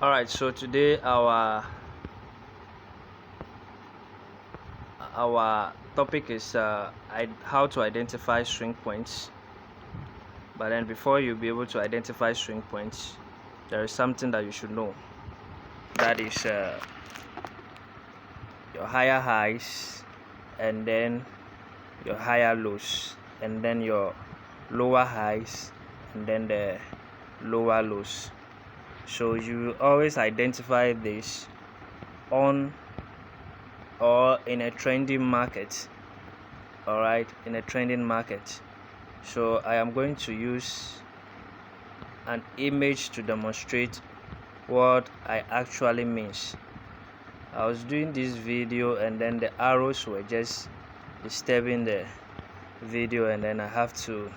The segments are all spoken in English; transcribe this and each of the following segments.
Alright, so today our topic is how to identify swing points. But then before you be able to identify swing points, there is something that you should know. That is your higher highs, and then your higher lows, and then your lower highs, and then the lower lows. So you always identify this on or in a trending market. Alright, in a trending market. So I am going to use an image to demonstrate what I actually means. I was doing this video and then the arrows were just disturbing the video, and then I have to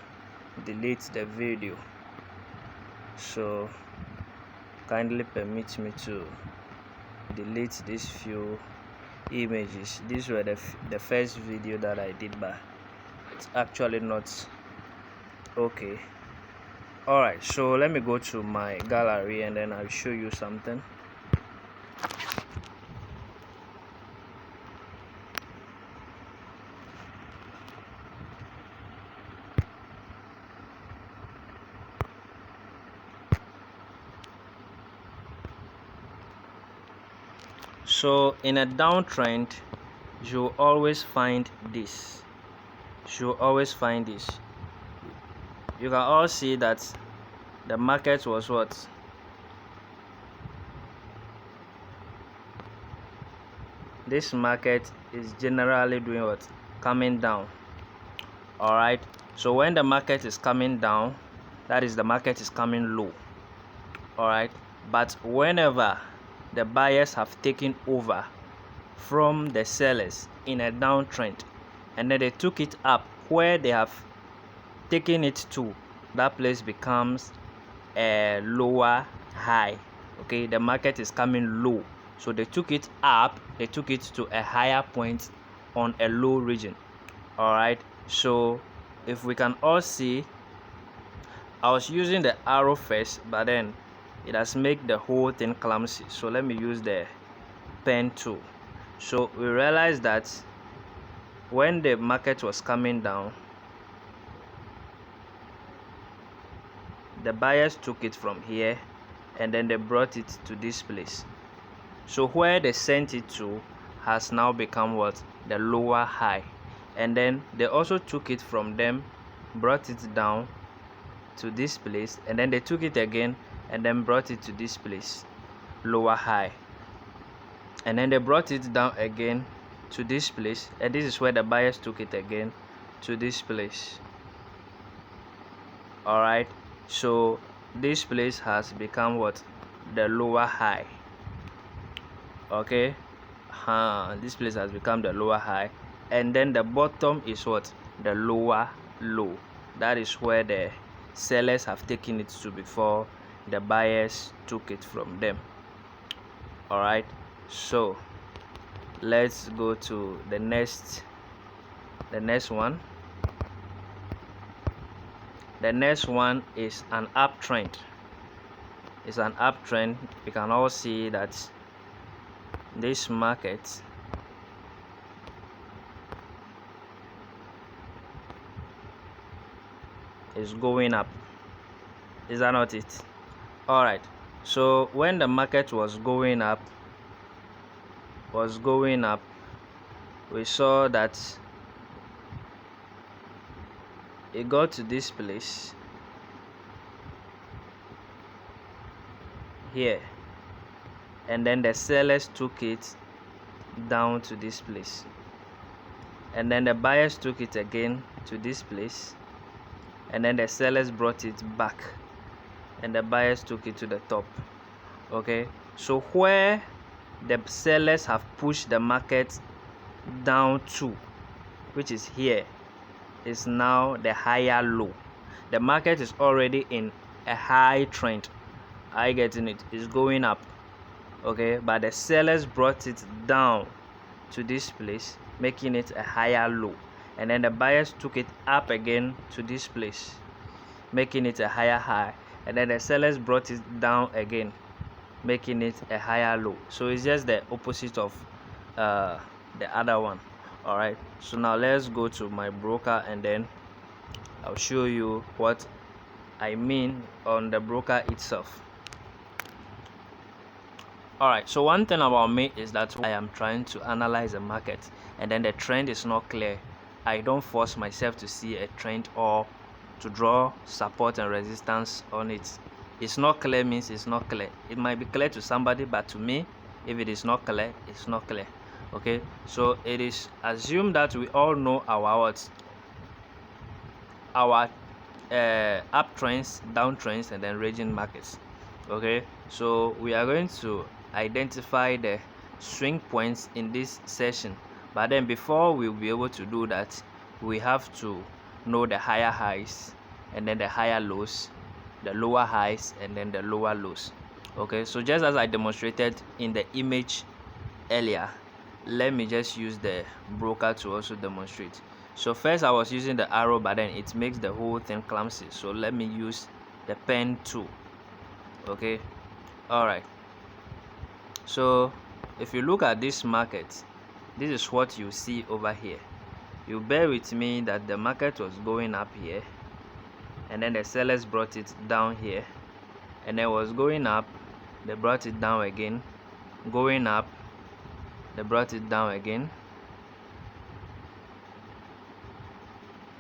delete the video. So kindly permit me to delete these few images. These were the first video that I did, but it's actually not okay. Alright, so let me go to my gallery and then I'll show you something. So in a downtrend, you always find this. You can all see that the market was what? This market is generally doing what? Coming down. Alright, so when the market is coming down, that is the market is coming low. Alright, but whenever the buyers have taken over from the sellers in a downtrend, and then they took it up where they have taken it to, that place becomes a lower high. Okay, the market is coming low, so they took it up, they took it to a higher point on a low region. Alright, so if we can all see, I was using the arrow first, but then it has made the whole thing clumsy. So let me use the pen tool. So we realized that when the market was coming down, the buyers took it from here and then they brought it to this place. So where they sent it to has now become what? The lower high. And then they also took it from them, brought it down to this place, and then they took it again and then brought it to this place, lower high, and then they brought it down again to this place, and this is where the buyers took it again to this place. Alright, so this place has become what? The lower high. Okay, this place has become the lower high, and then the bottom is what? The lower low. That is where the sellers have taken it to before the buyers took it from them. Alright, so let's go to the next one. The next one is an uptrend. It's an uptrend. You can all see that this market is going up. Is that not it? Alright, so when the market was going up, we saw that it got to this place here, and then the sellers took it down to this place, and then the buyers took it again to this place, and then the sellers brought it back and the buyers took it to the top. Okay, so where the sellers have pushed the market down to, which is here, is now the higher low. The market is already in a high trend. I getting it? It's going up. Okay, but the sellers brought it down to this place, making it a higher low, and then the buyers took it up again to this place, making it a higher high, and then the sellers brought it down again, making it a higher low. So it's just the opposite of the other one. All right, so now let's go to my broker and then I'll show you what I mean on the broker itself. Alright, so one thing about me is that I am trying to analyze the market and then the trend is not clear. I don't force myself to see a trend or to draw support and resistance on it. It's not clear means it's not clear. It might be clear to somebody, but to me, if it is not clear, it's not clear. Okay, so it is assumed that we all know our uptrends, downtrends, and then ranging markets. Okay, so we are going to identify the swing points in this session, but then before we'll be able to do that, we have to know the higher highs and then the higher lows, the lower highs and then the lower lows. Okay, so just as I demonstrated in the image earlier, let me just use the broker to also demonstrate. So first I was using the arrow, but then it makes the whole thing clumsy, so let me use the pen tool. Okay, all right, so if you look at this market, this is what you see over here. You bear with me that the market was going up here and then the sellers brought it down here, and then was going up, they brought it down again, going up, they brought it down again,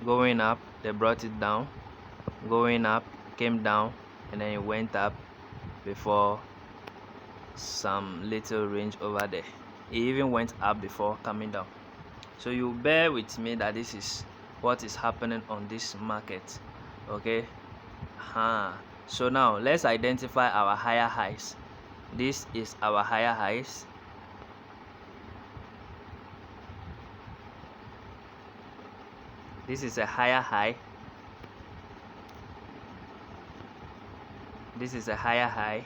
going up, they brought it down, going up, came down, and then it went up before some little range over there. It even went up before coming down. So you bear with me that this is what is happening on this market. Okay, so now let's identify our higher highs. This is our higher highs. This is a higher high. This is a higher high.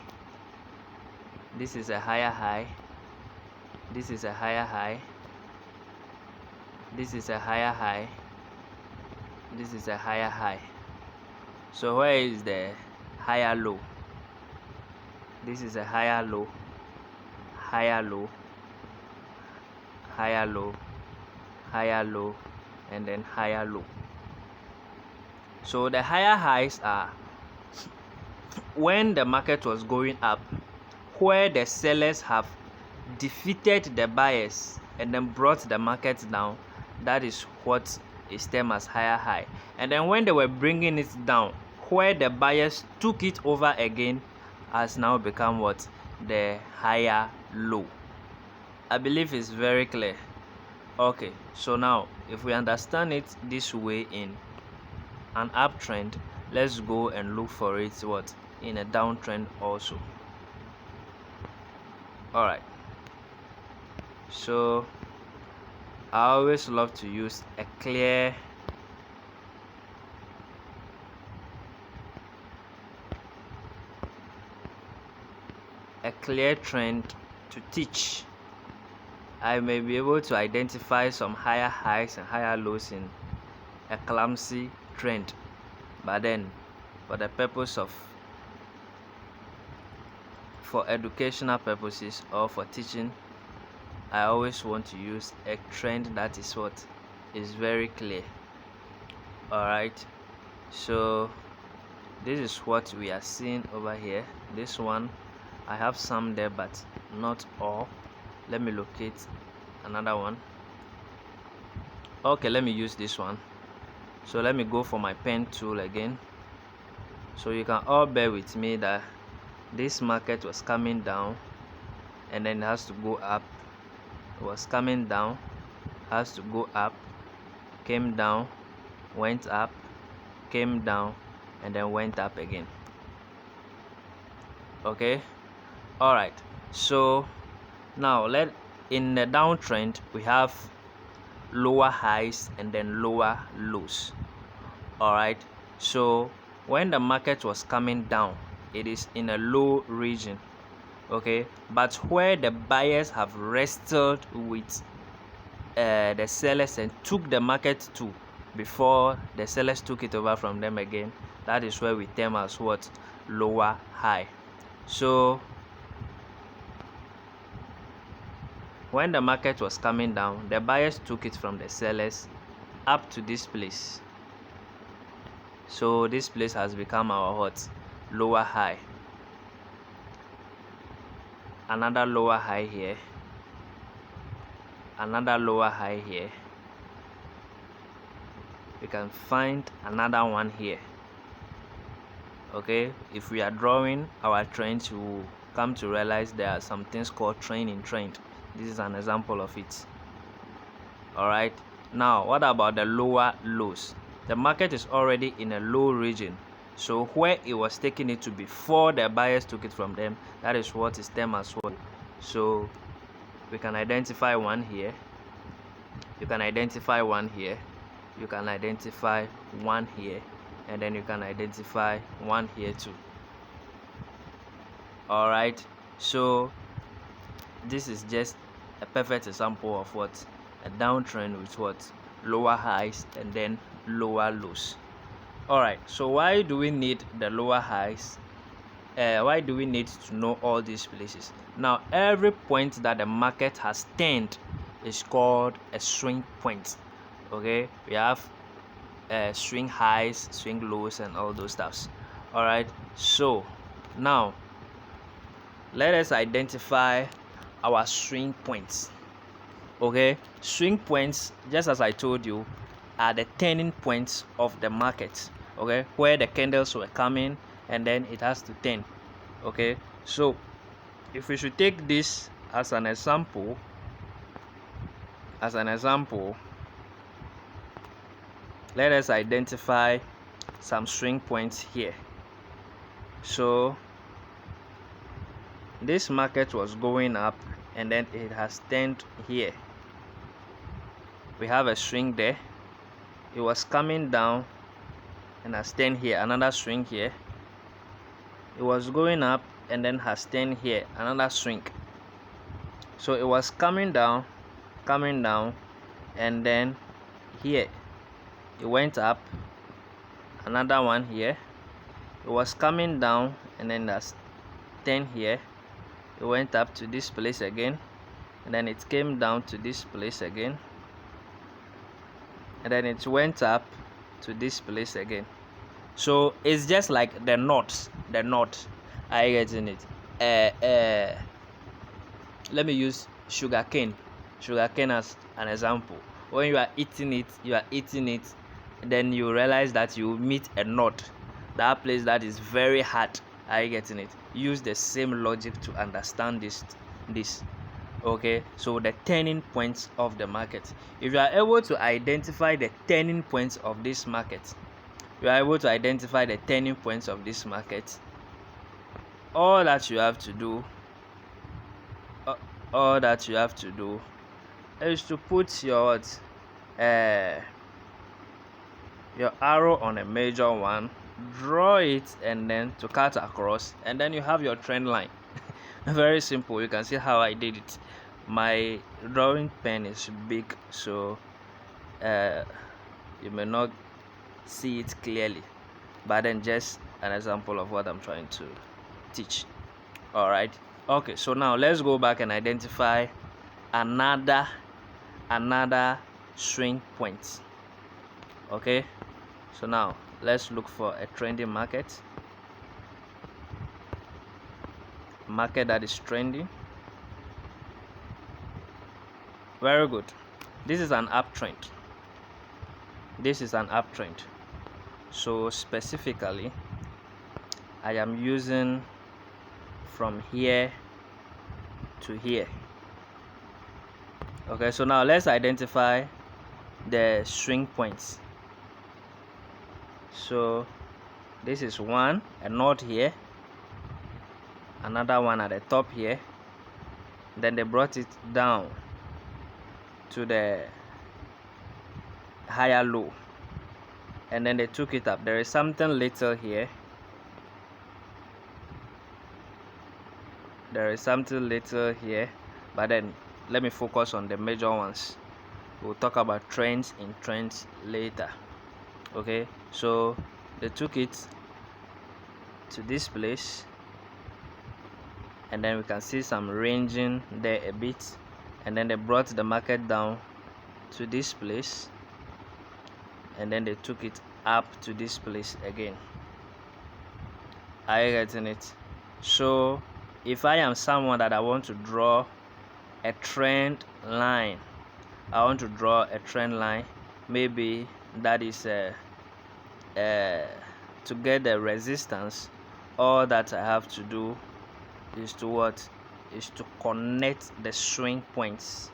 This is a higher high. This is a higher high. This is a higher high. This is a higher high. So where is the higher low? This is a higher low, higher low, higher low, higher low, and then higher low. So the higher highs are when the market was going up, where the sellers have defeated the buyers and then brought the market down. That is what is termed as higher high. And then when they were bringing it down, where the buyers took it over again, has now become what? The higher low. I believe it's very clear. Okay, so now if we understand it this way in an uptrend, let's go and look for it what in a downtrend also. All right, so I always love to use a clear trend to teach. I may be able to identify some higher highs and higher lows in a clumsy trend, but then for the purpose of educational purposes or for teaching, I always want to use a trend that is what is very clear. All right, so this is what we are seeing over here. This one, I have some there but not all. Let me locate another one. Okay, let me use this one. So let me go for my pen tool again, so you can all bear with me that this market was coming down and then it has to go up. It was coming down, has to go up, came down, went up, came down, and then went up again. Okay, all right, so now in the downtrend we have lower highs and then lower lows. All right, so when the market was coming down, it is in a low region. Okay, but where the buyers have wrestled with the sellers and took the market to before the sellers took it over from them again, that is where we term as what? Lower high. So when the market was coming down, the buyers took it from the sellers up to this place. So this place has become our what? Lower high. Another lower high here. Another lower high here. We can find another one here. Okay, if we are drawing our trends, we will come to realize there are some things called trend in trend. This is an example of it. All right, now what about the lower lows? The market is already in a low region, so where it was taking it to before the buyers took it from them, that is what is termed as what. So we can identify one here, you can identify one here, you can identify one here, and then you can identify one here too. All right, so this is just a perfect example of what? A downtrend with what? Lower highs and then lower lows. All right, so why do we need the lower highs? Why do we need to know all these places? Now, every point that the market has turned is called a swing point. Okay, we have swing highs, swing lows, and all those stuffs. All right, so now let us identify our swing points. Okay, swing points, just as I told you, are the turning points of the market. Okay, where the candles were coming and then it has to turn. Okay, so if we should take this as an example, let us identify some swing points here. So this market was going up and then it has turned here. We have a swing there. It was coming down and has turned here. Another swing here. It was going up and then has turned here. Another swing. So it was coming down, and then here it went up. Another one here. It was coming down and then that's turned here. It went up to this place again, and then it came down to this place again, and then it went up to this place again. So it's just like the knot. Are you getting it? Let me use sugarcane as an example. When you are eating it, then you realize that you meet a knot, that place that is very hard. Are you getting it? Use the same logic to understand this. Okay, so the turning points of the market. If you are able to identify the turning points of this market, all that you have to do is to put your arrow on a major one, draw it, and then to cut across, and then you have your trend line. Very simple. You can see how I did it. My drawing pen is big, so you may not see it clearly, but then just an example of what I'm trying to teach. All right, okay, so now let's go back and identify another swing point. Okay, so now let's look for a trending market that is trending. Very good. This is an uptrend. So specifically, I am using from here to here. Okay, so now let's identify the swing points. So this is one, a knot here, another one at the top here, then they brought it down to the higher low, and then they took it up. There is something little here, but then let me focus on the major ones. We'll talk about trends in trends later. Okay, so they took it to this place, and then we can see some ranging there a bit, and then they brought the market down to this place, and then they took it up to this place again. Are you getting it? So if I am someone that I want to draw a trend line, maybe that is to get the resistance, all that I have to do is to connect the swing points,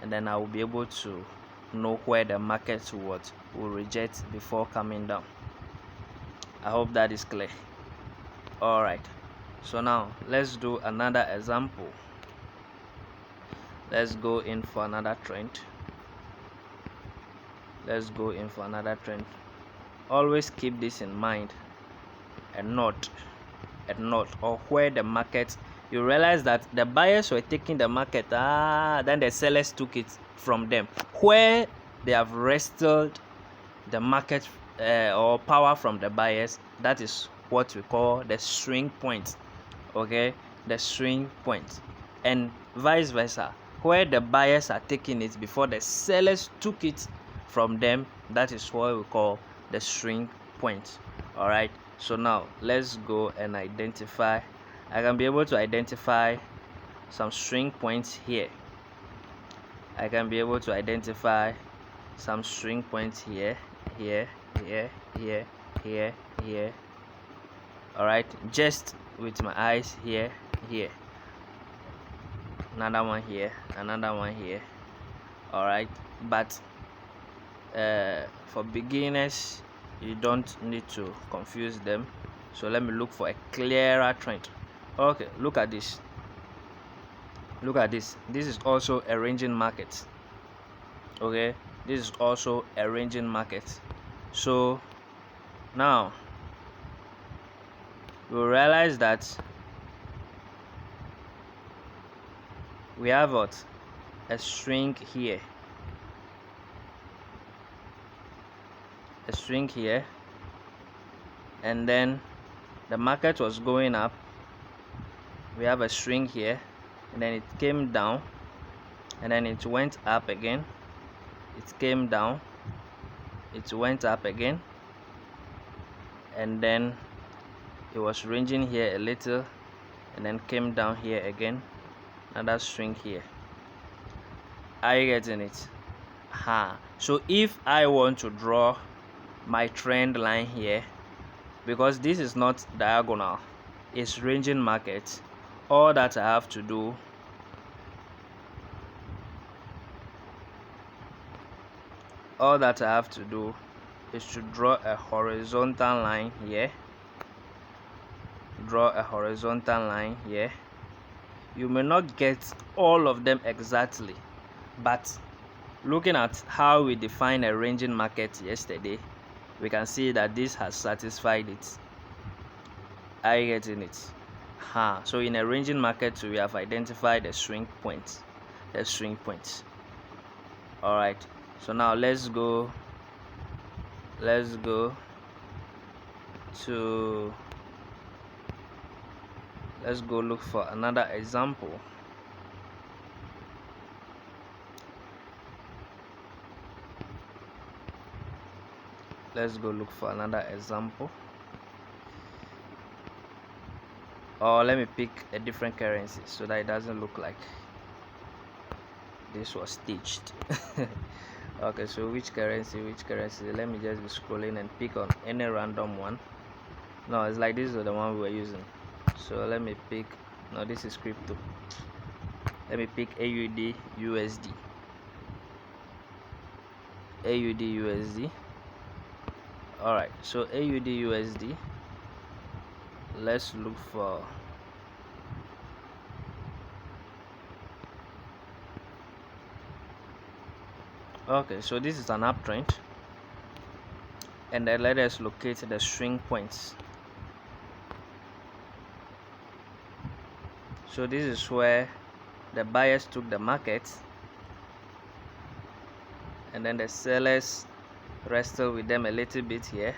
and then I will be able to know where the market will reject before coming down. I hope that is clear. All right, so now let's do another example. Let's go in for another trend. Always keep this in mind. A knot, or where the market, you realize that the buyers were taking the market, then the sellers took it from them. Where they have wrestled the market or power from the buyers, that is what we call the swing point. Okay, the swing point. And vice versa, where the buyers are taking it before the sellers took it from them, that is what we call the swing point. All right, so now let's go and identify. I can be able to identify some swing points here. Here. All right, just with my eyes here. Another one here. All right, but for beginners, you don't need to confuse them. So let me look for a clearer trend. Okay, look at this. This is also a ranging market. Okay, this is also a ranging market. So now we'll realize that we have a swing here, and then the market was going up. We have a swing here, and then it came down, and then it went up again. It came down, it went up again, and then it was ranging here a little, and then came down here again. Another swing here. Are you getting it? So if I want to draw my trend line here, because this is not diagonal, it's ranging market, all that I have to do is to draw a horizontal line here. You may not get all of them exactly, but looking at how we defined a ranging market yesterday, we can see that this has satisfied it. Are you getting it? So in a ranging market, we have identified the swing points. All right, so now let's go look for another example. Or let me pick a different currency so that it doesn't look like this was staged. Okay, so which currency? Let me just be scrolling and pick on any random one. No, it's like this is the one we were using. So let me pick, no, this is crypto. Let me pick AUD USD. All right, so AUD USD, let's look for okay, so this is an uptrend, and then let us locate the swing points. So this is where the buyers took the market, and then the sellers wrestled with them a little bit here,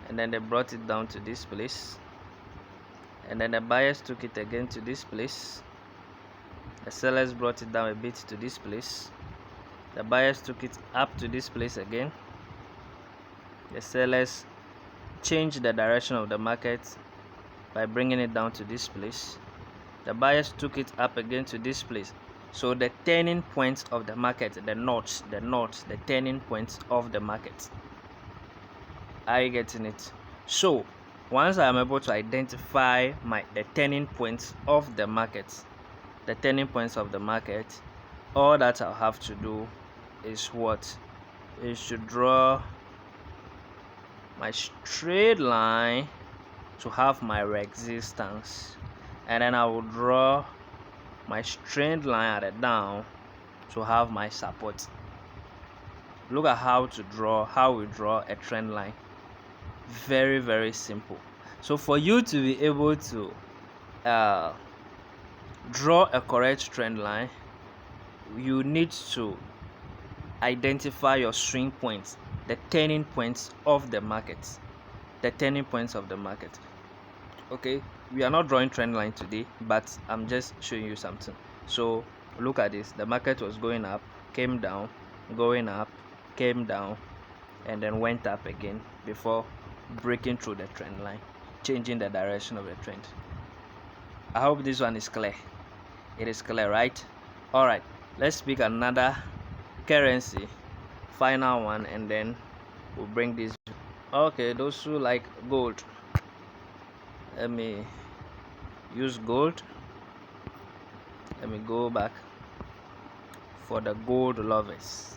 and then they brought it down to this place, and then the buyers took it again to this place. The sellers brought it down a bit to this place. The buyers took it up to this place again. The sellers changed the direction of the market by bringing it down to this place. The buyers took it up again to this place. So the turning points of the market, the turning points of the market. Are you getting it? So once I'm able to identify the turning points of the market, all that I'll have to do is what? Is to draw my straight line to have my resistance, and then I will draw my straight line at the down to have my support. Look at how we draw a trend line. Very, very simple. So for you to be able to draw a correct trend line, you need to identify your swing points, the turning points of the market. Okay, we are not drawing trend line today, but I'm just showing you something. So look at this. The market was going up, came down, going up, came down, and then went up again before breaking through the trend line, changing the direction of the trend. I hope this one is clear. It is clear, right? All right, let's pick another currency, final one, and then we'll bring this. Okay, those who like gold, let me use gold. Let me go back for the gold lovers.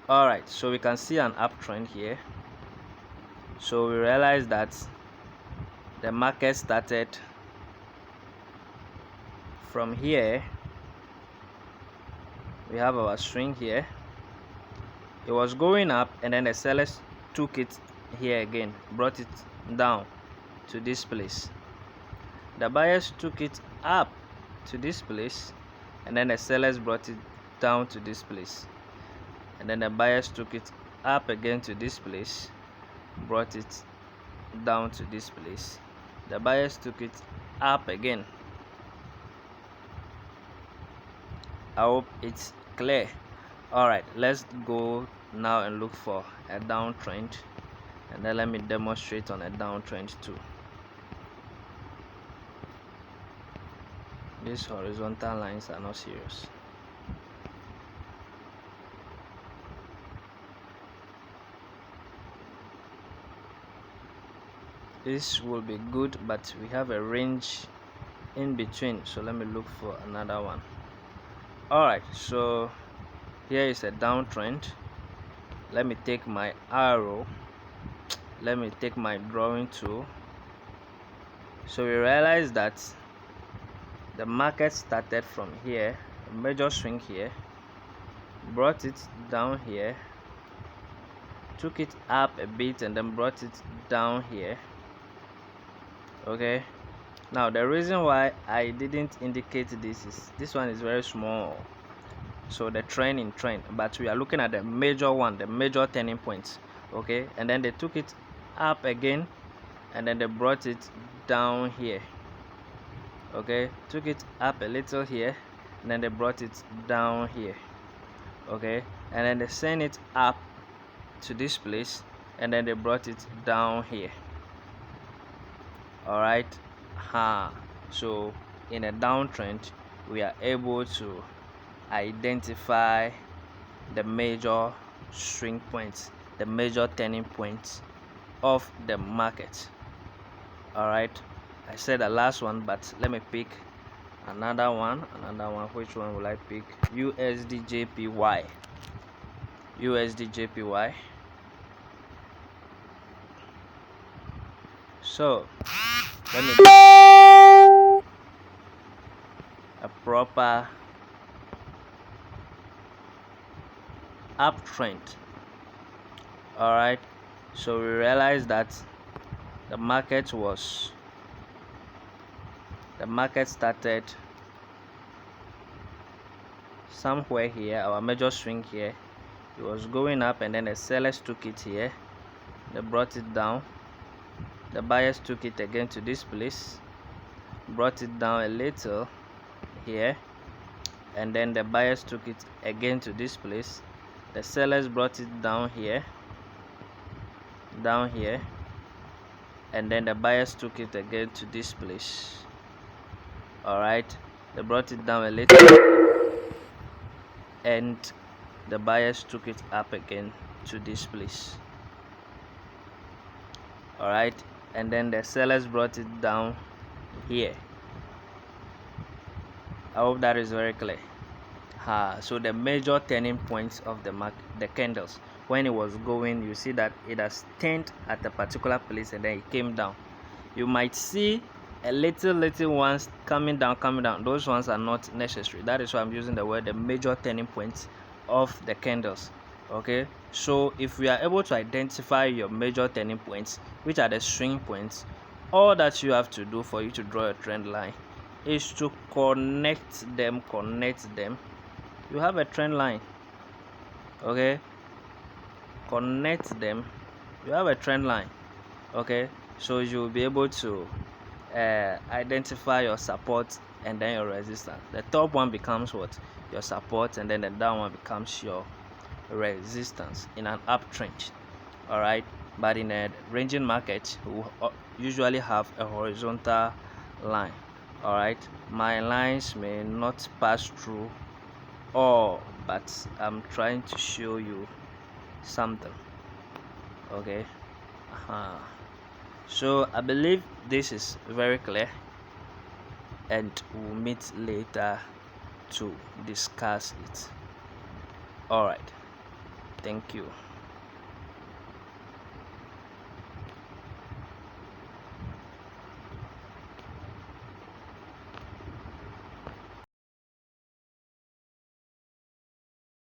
All right, so we can see an uptrend here. So we realize that the market started from here. We have our swing here. It was going up, and then the sellers took it here again, brought it down to this place. The buyers took it up to this place, and then the sellers brought it down to this place. And then the buyers took it up again to this place, brought it down to this place. The buyers took it up again. I hope it's clear. All right, let's go now and look for a downtrend, and then let me demonstrate on a downtrend too. These horizontal lines are not serious. This will be good, but we have a range in between, so let me look for another one. All right, so here is a downtrend. Let me take my arrow, let me take my drawing tool. So we realize that the market started from here, a major swing here, brought it down here, took it up a bit, and then brought it down here. Okay, now the reason why I didn't indicate this is this one is very small, so the trend, but we are looking at the major one, the major turning points. Okay, and then they took it up again, and then they brought it down here. Okay, took it up a little here, and then they brought it down here. Okay, and then they sent it up to this place, and then they brought it down here. All right, so in a downtrend we are able to identify the major swing points, the major turning points of the market. All right, I said the last one, but let me pick another one. Which one will I pick? USD Jpy. So let me a proper uptrend. All right, so we realized that the market started somewhere here, our major swing here. It was going up, and then the sellers took it here, they brought it down. The buyers took it again to this place, brought it down a little here, and then the buyers took it again to this place. The sellers brought it down here, and then the buyers took it again to this place. All right, they brought it down a little, and the buyers took it up again to this place. All right, and then the sellers brought it down here. I hope that is very clear. So the major turning points of the market, the candles, when it was going, you see that it has turned at a particular place and then it came down. You might see a little ones coming down. Those ones are not necessary. That is why I'm using the word the major turning points of the candles. Okay, so if we are able to identify your major turning points, which are the swing points, all that you have to do for you to draw a trend line is to connect them. You have a trend line. Okay, connect them, you have a trend line. Okay, so you'll be able to identify your support and then your resistance. The top one becomes what? Your support, and then the down one becomes your resistance in an uptrend. All right, but in a ranging market, we usually have a horizontal line. All right, my lines may not pass through all, but I'm trying to show you something. Okay, so I believe this is very clear, and we'll meet later to discuss it. All right, thank you.